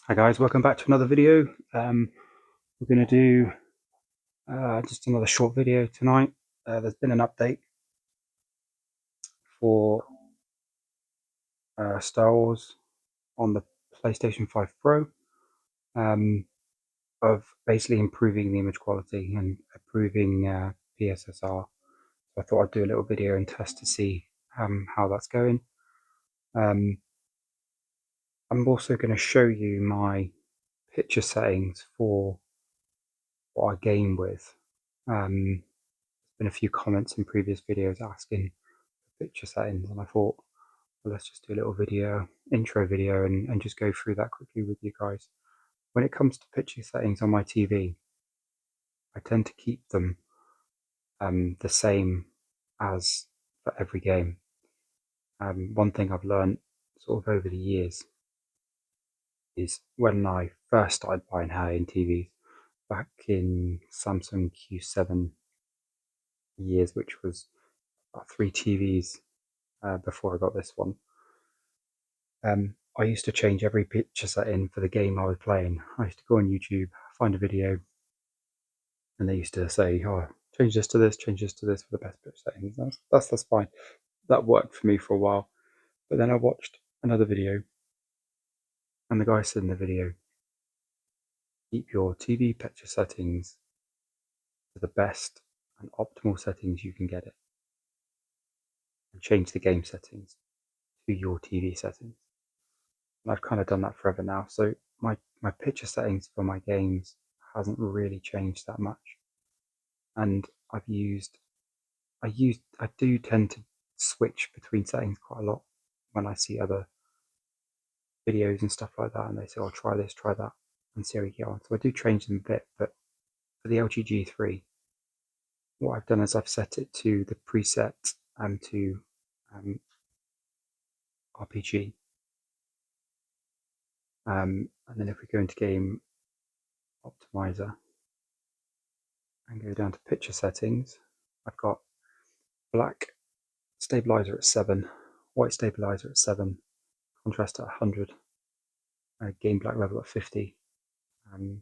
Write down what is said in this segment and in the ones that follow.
Hi guys, welcome back to another video. We're going to do just another short video tonight. There's been an update for Star Wars on the PlayStation 5 Pro um, of basically improving the image quality and improving PSSR. So I thought I'd do a little video and test to see how that's going. I'm also going to show you my picture settings for what I game with. There's been a few comments in previous videos asking picture settings, and I thought, well, let's just do a little intro video, and just go through that quickly with you guys. When it comes to picture settings on my TV, I tend to keep them the same as for every game. One thing I've learned sort of over the years is when I first started buying high-end TVs back in Samsung Q7 years, which was about 3 TVs before I got this one. I used to change every picture setting for the game I was playing. I used to go on YouTube, find a video, and they used to say, "Oh, change this to this, change this to this for the best picture settings." That's fine. That worked for me for a while. But then I watched another video, and the guy said in the video, "Keep your TV picture settings to the best and optimal settings you can get it, and change the game settings to your TV settings." And I've kind of done that forever now. So my picture settings for my games hasn't really changed that much. And I do tend to switch between settings quite a lot when I see other videos and stuff like that, and they say, "Oh, try this, try that," and see how you get on. So I do change them a bit. But for the LG G3, what I've done is I've set it to the preset and to RPG. And then if we go into Game Optimizer and go down to Picture Settings, I've got black stabilizer at 7, white stabilizer at 7, contrast at 100, game black level at 50,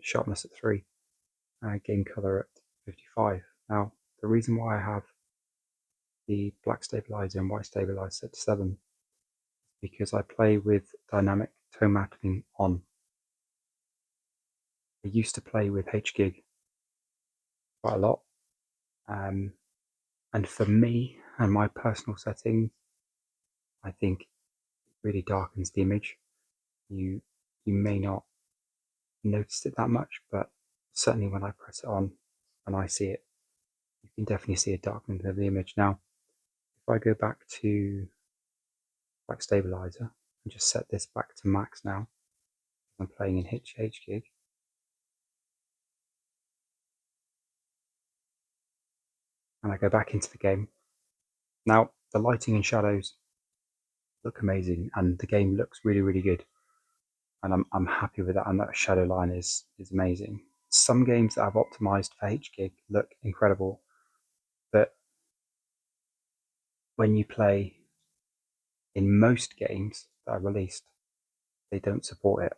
sharpness at 3, game color at 55. Now, the reason why I have the black stabilizer and white stabilizer set to 7 is because I play with dynamic tone mapping on. I used to play with HGig quite a lot, and for me and my personal settings, I think it really darkens the image. You may not notice it that much, but certainly when I press it on and I see it, you can definitely see a darkening of the image. Now, if I go back to black stabilizer and just set this back to max now, I'm playing in HGig. And I go back into the game. Now, the lighting and shadows look amazing, and the game looks really, really good. And I'm happy with that, and that shadow line is amazing. Some games that I've optimized for HGig look incredible, but when you play in most games that are released, they don't support it.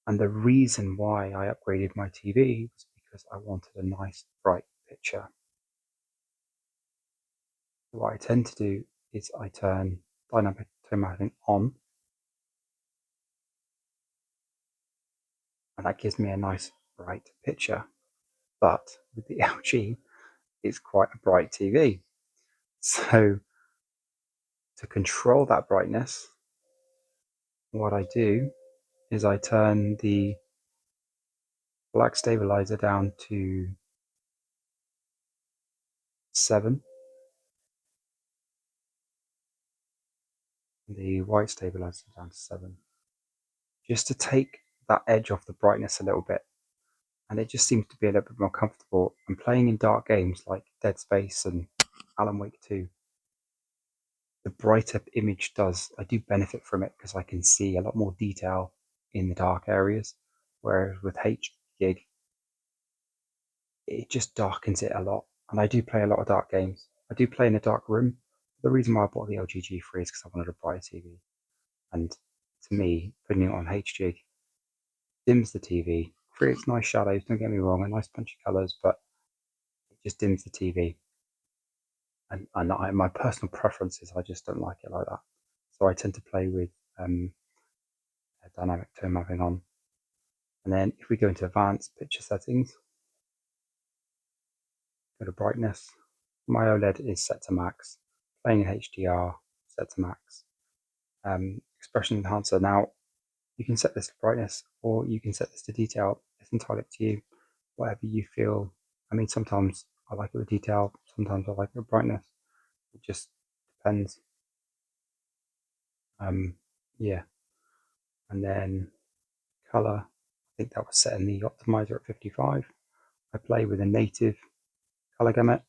And the reason why I upgraded my TV was because I wanted a nice, bright picture. What I tend to do is I turn dynamic tone mapping on, and that gives me a nice, bright picture. But with the LG, it's quite a bright TV. So to control that brightness, what I do is I turn the black stabilizer down to 7, the white stabilizer down to 7, just to take that edge off the brightness a little bit. And it just seems to be a little bit more comfortable. And playing in dark games like Dead Space and Alan Wake 2, the brighter image I do benefit from it because I can see a lot more detail in the dark areas. Whereas with HGig, it just darkens it a lot. And I do play a lot of dark games. I do play in a dark room. The reason why I bought the LG G3 is because I wanted a brighter TV. And to to me, putting it on HG dims the TV, creates nice shadows, don't get me wrong, and nice punchy colours, but it just dims the TV. And my personal preference is I just don't like it like that. So I tend to play with dynamic tone mapping on. And then if we go into advanced picture settings, go to brightness, my OLED is set to max, playing in HDR, set to max. Expression enhancer, now you can set this to brightness or you can set this to detail. It's entirely up to you, whatever you feel. I mean, sometimes I like it with detail, sometimes I like it with brightness. It just depends. Yeah, and then color, I think that was set in the optimizer at 55. I play with a native color gamut.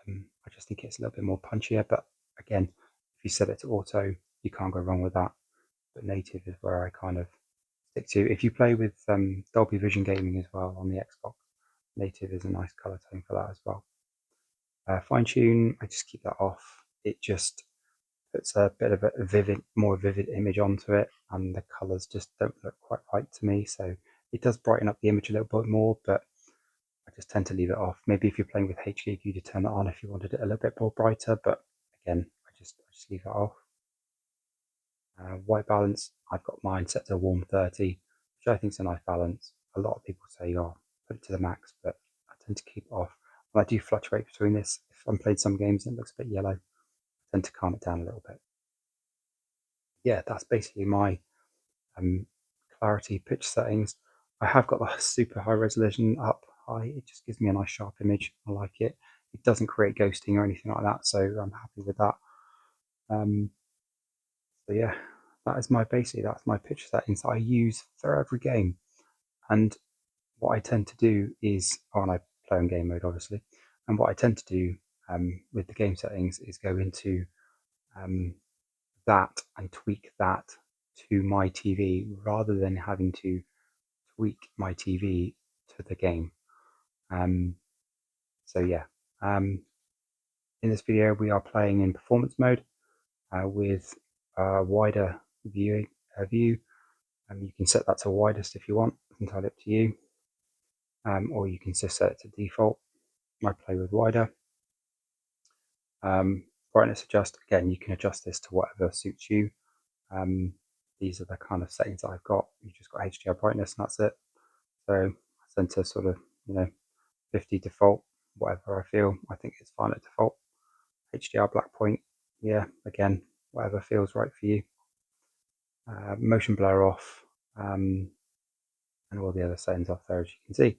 I just think it's a little bit more punchier, but again, if you set it to auto, you can't go wrong with that. But native is where I kind of stick to. If you play with Dolby Vision gaming as well on the Xbox, native is a nice color tone for that as well. Fine tune, I just keep that off. It just puts a bit of a more vivid image onto it, and the colors just don't look quite right to me. So it does brighten up the image a little bit more, but I just tend to leave it off. Maybe if you're playing with HD, you could turn that on if you wanted it a little bit more brighter, but again, I just leave it off. White balance, I've got mine set to warm 30, which I think is a nice balance. A lot of people say, oh, put it to the max, but I tend to keep it off. And I do fluctuate between this. If I'm playing some games and it looks a bit yellow, I tend to calm it down a little bit. Yeah, that's basically my clarity pitch settings. I have got the super high resolution up high. It just gives me a nice sharp image. I like it. It doesn't create ghosting or anything like that, so I'm happy with that. So yeah, that's my picture settings that I use for every game. And what I tend to do is, and I play on game mode obviously, and what I tend to do with the game settings is go into that and tweak that to my TV rather than having to tweak my TV to the game. So yeah, in this video we are playing in performance mode with a wider view. You can set that to widest if you want, it's entirely up to you, or you can just set it to default. I play with wider. Brightness adjust, again, you can adjust this to whatever suits you. These are the kind of settings that I've got. You've just got HDR brightness and that's it. So I tend to sort of, 50 default, whatever I feel. I think it's fine at default. HDR black point, yeah, again, whatever feels right for you. Motion blur off, and all the other settings off there, as you can see.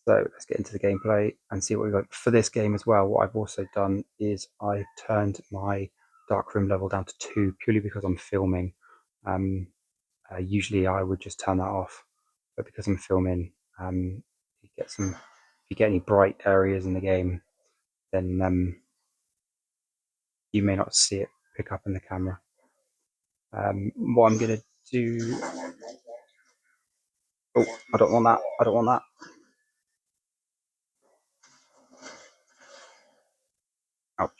So let's get into the gameplay and see what we've got. For this game as well, what I've also done is I turned my darkroom level down to 2 purely because I'm filming. Usually I would just turn that off, but because I'm filming, if you get any bright areas in the game, then you may not see it pick up in the camera. What I'm going to do... Oh, I don't want that. I don't want that. Ouch.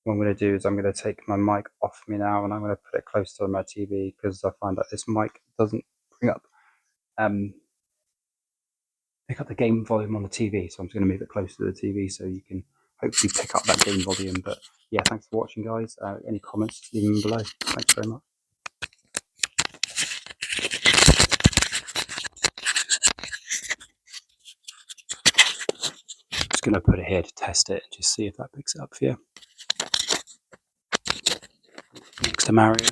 What I'm going to do is I'm going to take my mic off me now and I'm going to put it close to my TV because I find that this mic doesn't pick up the game volume on the TV. So I'm just going to move it close to the TV so you can hopefully pick up that game volume. But yeah, thanks for watching, guys. Any comments, leave them below. Thanks very much. Just going to put it here to test it and just see if that picks it up for you. Next to Mario.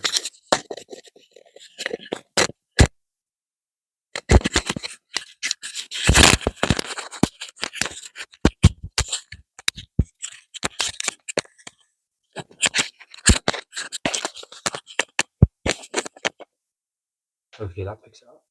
Hopefully that picks it up.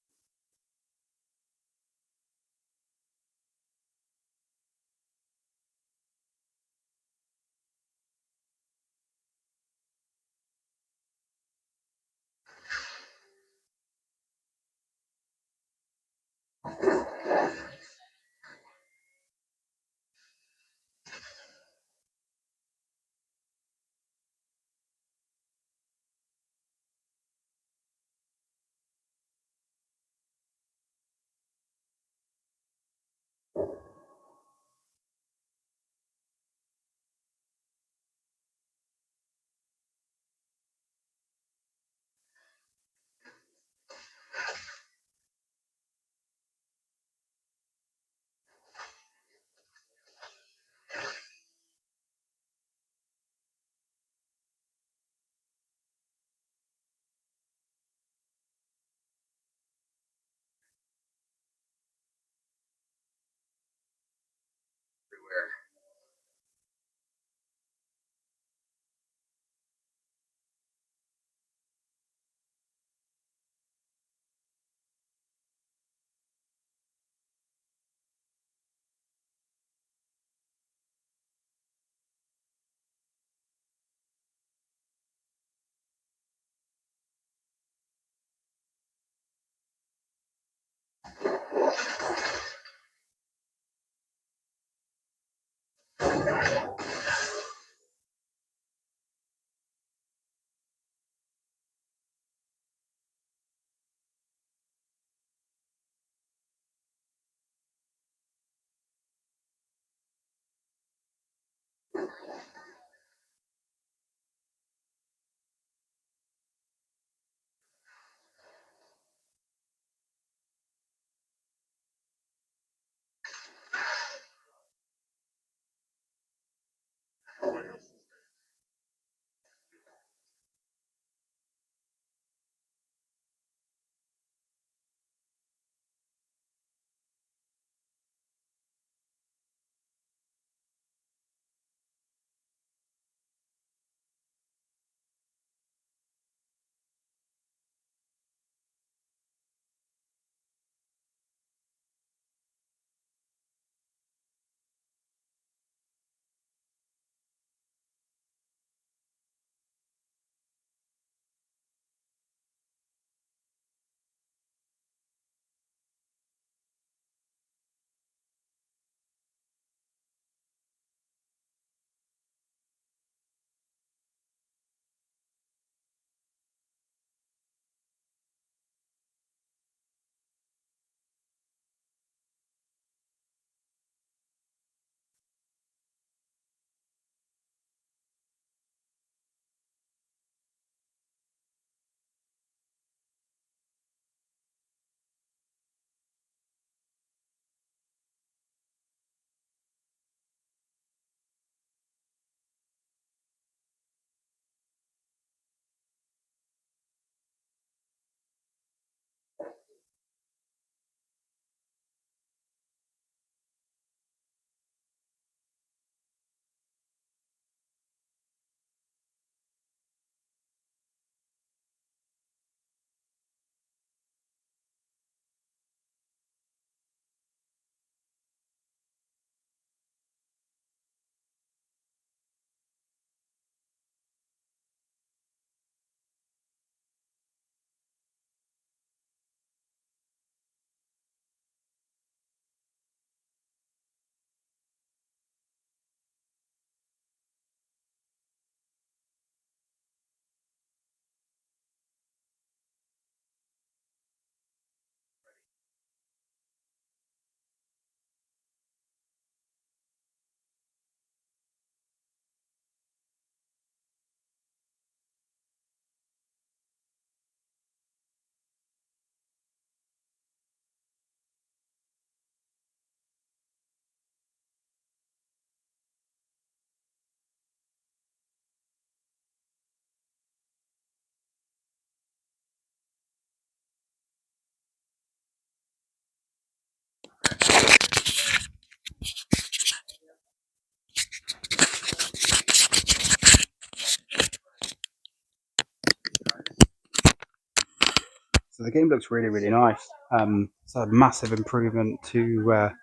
So the game looks really, really nice. It's a massive improvement to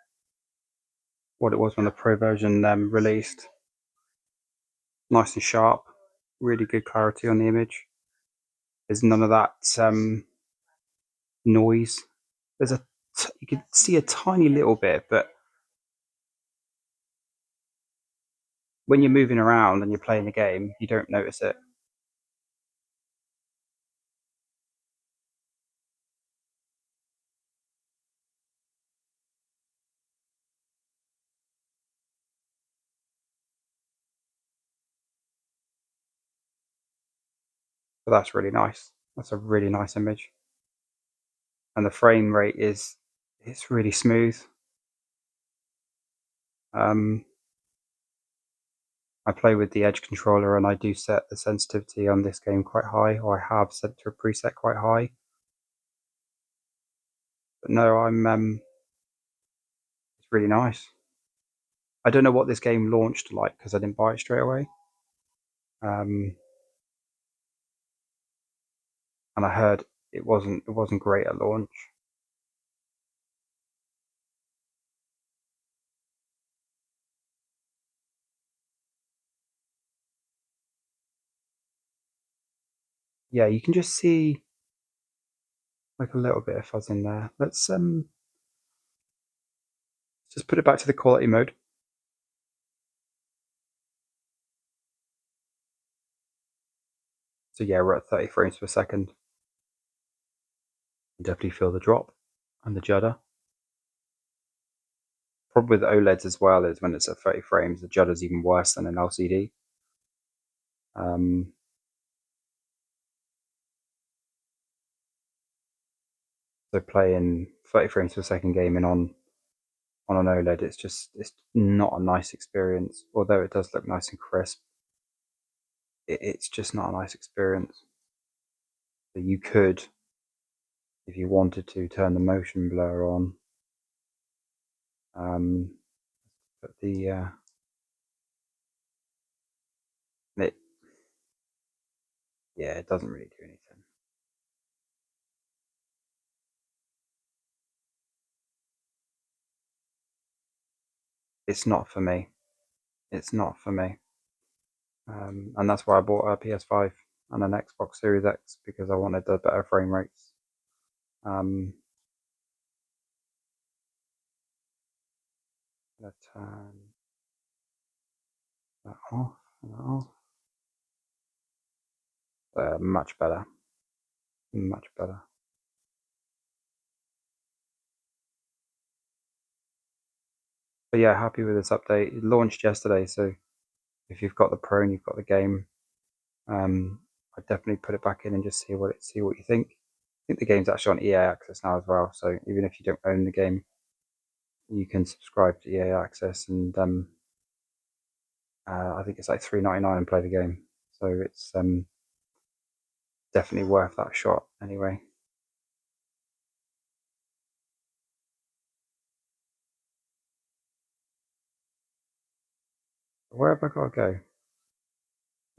what it was when the Pro version released. Nice and sharp, really good clarity on the image. There's none of that noise. You can see a tiny little bit, but when you're moving around and you're playing the game, you don't notice it. But that's really nice. That's a really nice image, and the frame rate is it's really smooth. Um, I play with the Edge controller, and I do set the sensitivity on this game quite high, or I have set it to a preset quite high. But no, it's really nice. I don't know what this game launched like because I didn't buy it straight away. Um, and I heard it wasn't great at launch. Yeah, you can just see like a little bit of fuzz in there. Let's just put it back to the quality mode. So yeah, we're at 30 frames per second. You definitely feel the drop and the judder. Problem with OLEDs as well is when it's at 30 frames, the judder's even worse than an LCD. Um, so playing 30 frames per second gaming on an OLED, it's not a nice experience. Although it does look nice and crisp, it's just not a nice experience. So you could, if you wanted to, turn the motion blur on. But it yeah, it doesn't really do anything. It's not for me. It's not for me. And that's why I bought a PS5 and an Xbox Series X because I wanted the better frame rates. Um, let's turn that off. That off. Much better. Much better. But yeah, happy with this update. It launched yesterday, so if you've got the Pro and you've got the game, I'd definitely put it back in and just see what you think. I think the game's actually on EA Access now as well, so even if you don't own the game, you can subscribe to EA Access, and I think it's like $3.99 and play the game. So it's definitely worth that shot anyway. Where have I got to go?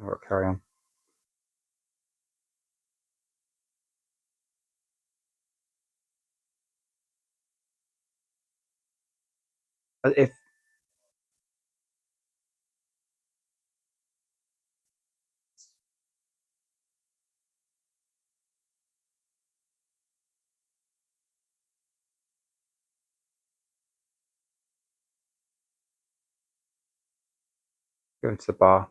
I'll carry on. If go to the bar,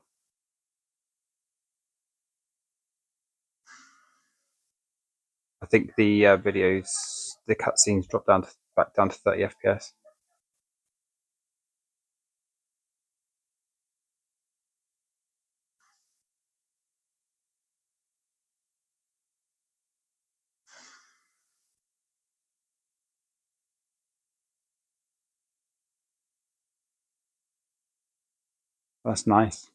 I think the videos, the cutscenes drop down to back down to 30 FPS. That's nice.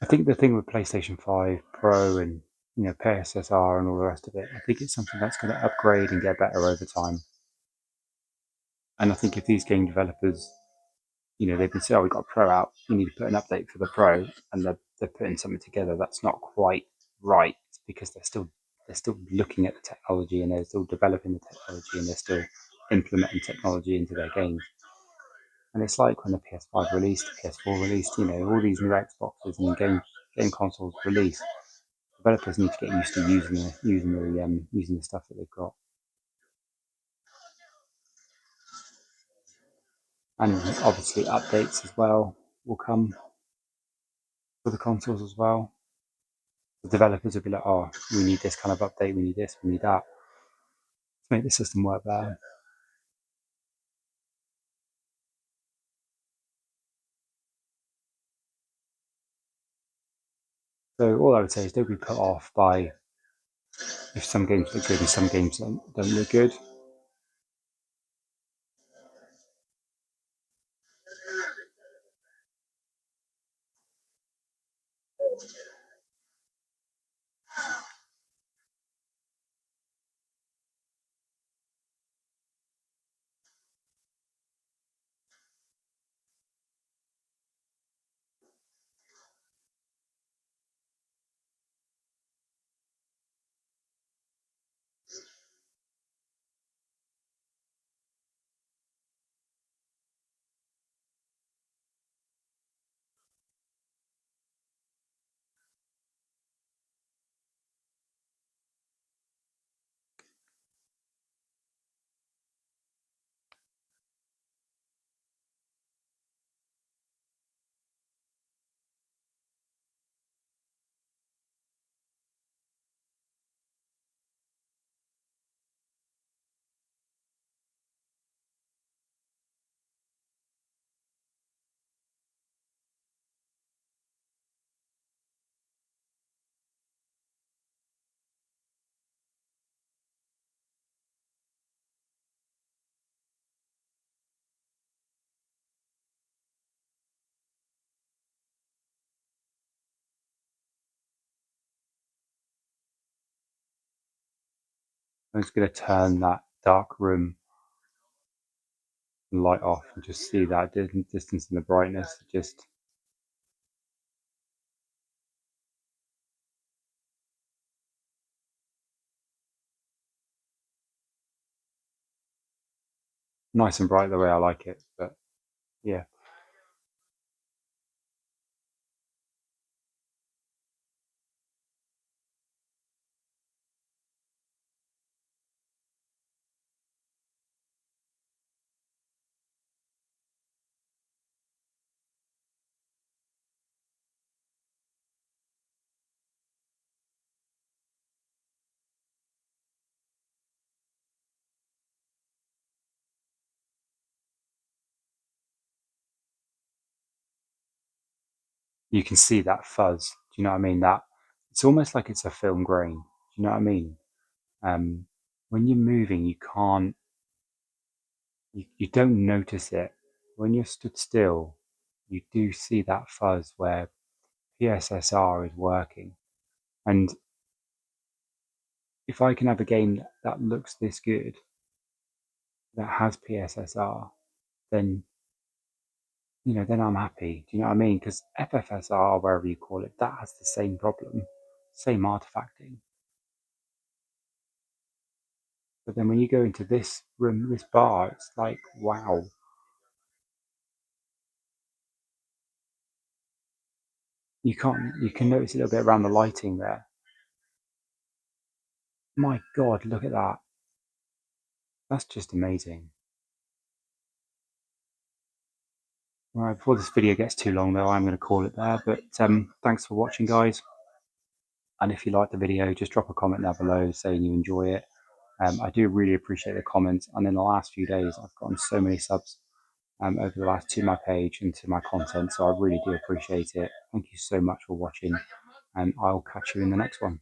I think the thing with PlayStation 5 Pro and PSSR and all the rest of it, I think it's something that's going to upgrade and get better over time. And I think if these game developers, they've been saying, "Oh, we've got a Pro out. You need to put an update for the Pro," and they're putting something together that's not quite right because they're still looking at the technology and they're still developing the technology and they're still implementing technology into their games. And it's like when the PS5 released, the PS4 released, all these new Xboxes and game consoles release. Developers need to get used to using the stuff that they've got, and obviously updates as well will come for the consoles as well. The developers will be like, "Oh, we need this kind of update, we need this, we need that to make the system work better." So all I would say is don't be put off by if some games look good and some games don't look good. I'm just going to turn that dark room light off and just see that distance in the brightness. Just nice and bright the way I like it. But yeah, you can see that fuzz. Do you know what I mean? That it's almost like it's a film grain. Do you know what I mean? Um, when you're moving, you don't notice it. When you're stood still, you do see that fuzz where PSSR is working. And if I can have a game that looks this good, that has PSSR, then then I'm happy. Do you know what I mean? Because FFSR, wherever you call it, that has the same problem, same artifacting. But then when you go into this room, this bar, it's like, wow. You can notice a little bit around the lighting there. My God, look at that. That's just amazing. All right, before this video gets too long, though, I'm going to call it there. But thanks for watching, guys. And if you like the video, just drop a comment down below saying you enjoy it. I do really appreciate the comments. And in the last few days, I've gotten so many subs over the last to my page and to my content. So I really do appreciate it. Thank you so much for watching, and I'll catch you in the next one.